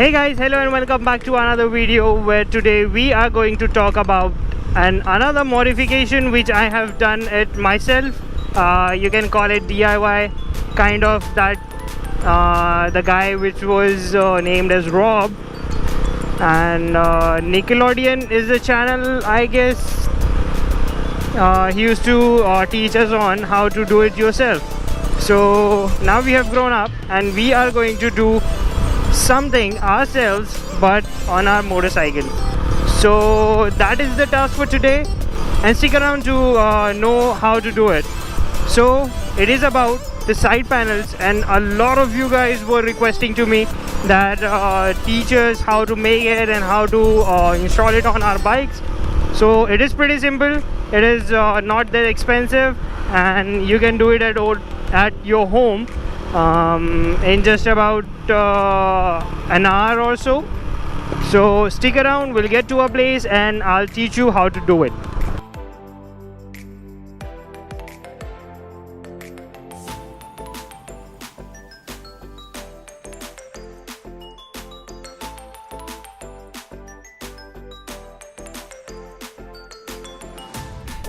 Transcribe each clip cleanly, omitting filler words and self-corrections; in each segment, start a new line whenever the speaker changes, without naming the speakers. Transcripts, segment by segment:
Hey guys, hello and welcome back to another video where today we are going to talk about another modification which I have done it myself. You can call it DIY, kind of that. The guy which was named as Rob, and Nickelodeon is the channel, I guess. He used to teach us on how to do it yourself. So now we have grown up and we are going to do something ourselves, but on our motorcycle. So that is the task for today, and stick around to know how to do it. So it is about the side panels, and a lot of you guys were requesting to me that teach us how to make it and how to install it on our bikes. So it is pretty simple. It is not that expensive, and you can do it at your home in just about an hour or so. So stick around, we'll get to a place and I'll teach you how to do it.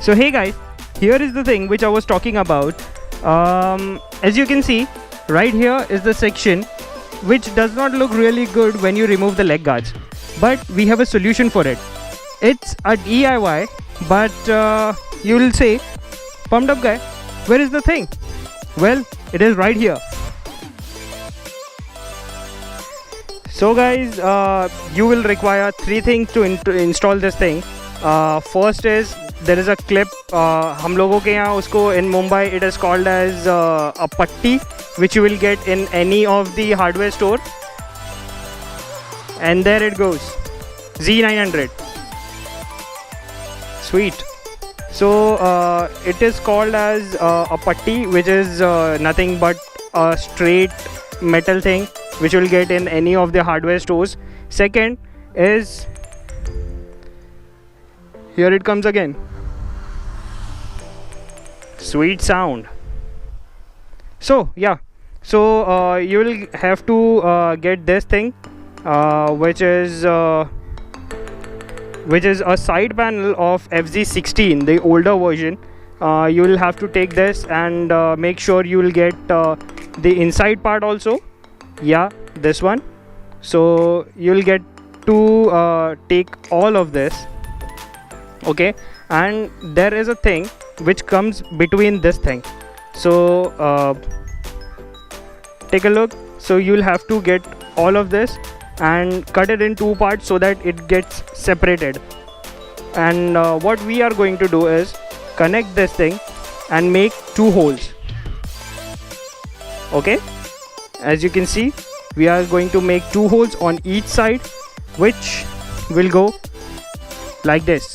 So hey guys, here is the thing which I was talking about. As you can see, right here is the section which does not look really good when you remove the leg guards, but we have a solution for it. It's a DIY, but you will say, pumped up guy, where is the thing? Well, it is right here. So guys, you will require three things to install this thing. First is, there is a clip. हम लोगों के यहाँ उसको in Mumbai it is called as a patti, which you will get in any of the hardware store. And there it goes, Z900. Sweet. So it is called as a patti, which is nothing but a straight metal thing which you will get in any of the hardware stores. Second is, here it comes again. Sweet sound. So yeah, so you will have to get this thing, which is a side panel of FZ16, the older version. You will have to take this and make sure you will get the inside part also. Yeah, this one. So you will get to take all of this. Okay, and there is a thing which comes between this thing. So take a look. So you'll have to get all of this and cut it in two parts so that it gets separated. And what we are going to do is connect this thing and make two holes. Okay, as you can see, we are going to make two holes on each side, which will go like this.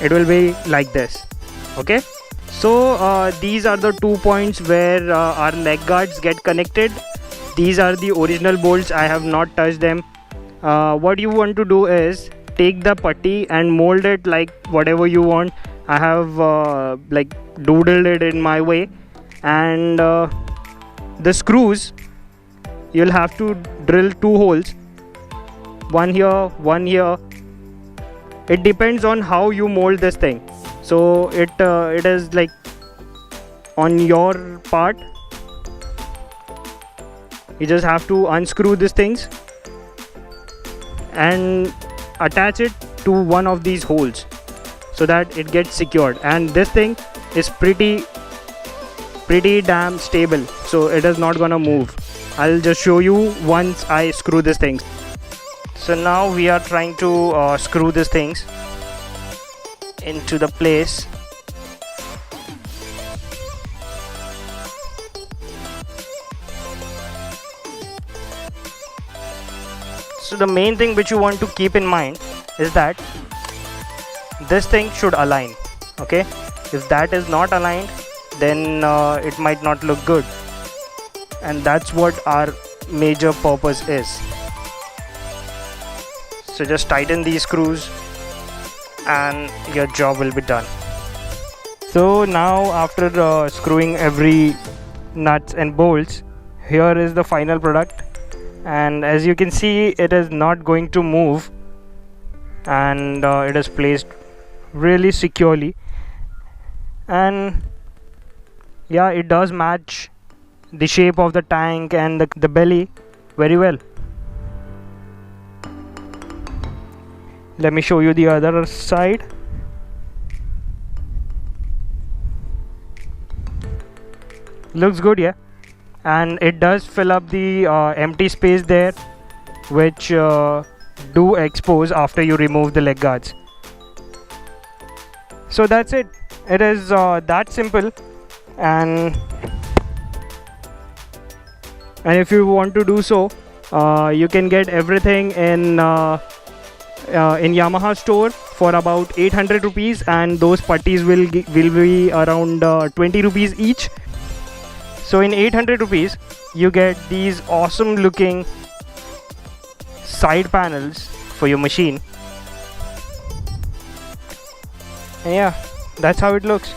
It will be like this. Okay, so these are the 2 points where our leg guards get connected. These are the original bolts. I have not touched them. What you want to do is take the putty and mold it like whatever you want. I have like doodled it in my way, and the screws, you'll have to drill two holes, one here, one here. It depends on how you mold this thing. So it is like on your part. You just have to unscrew these things and attach it to one of these holes so that it gets secured. And this thing is pretty damn stable, so it is not gonna move. I'll just show you once I screw these things. So now we are trying to screw these things into the place. So the main thing which you want to keep in mind is that this thing should align. Okay, if that is not aligned, then it might not look good, and that's what our major purpose is. So just tighten these screws and your job will be done. So now after screwing every nuts and bolts, here is the final product. and as you can see, it is not going to move, and it is placed really securely. And yeah, it does match the shape of the tank and the belly very well. Let me show you the other side. Looks good, yeah. And it does fill up the empty space there, which do expose after you remove the leg guards. So that's it. It is that simple. And if you want to do so, you can get everything in Yamaha store for about 800 rupees, and those putties will be around 20 rupees each. So in 800 rupees you get these awesome looking side panels for your machine. And yeah, that's how it looks.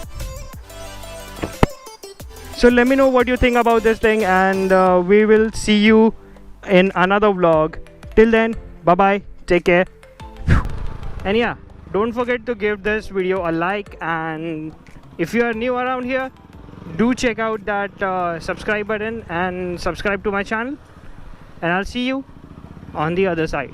So let me know what you think about this thing, and we will see you in another vlog. Till then, bye bye, take care. And yeah, don't forget to give this video a like, and if you are new around here, do check out that subscribe button and subscribe to my channel, and I'll see you on the other side.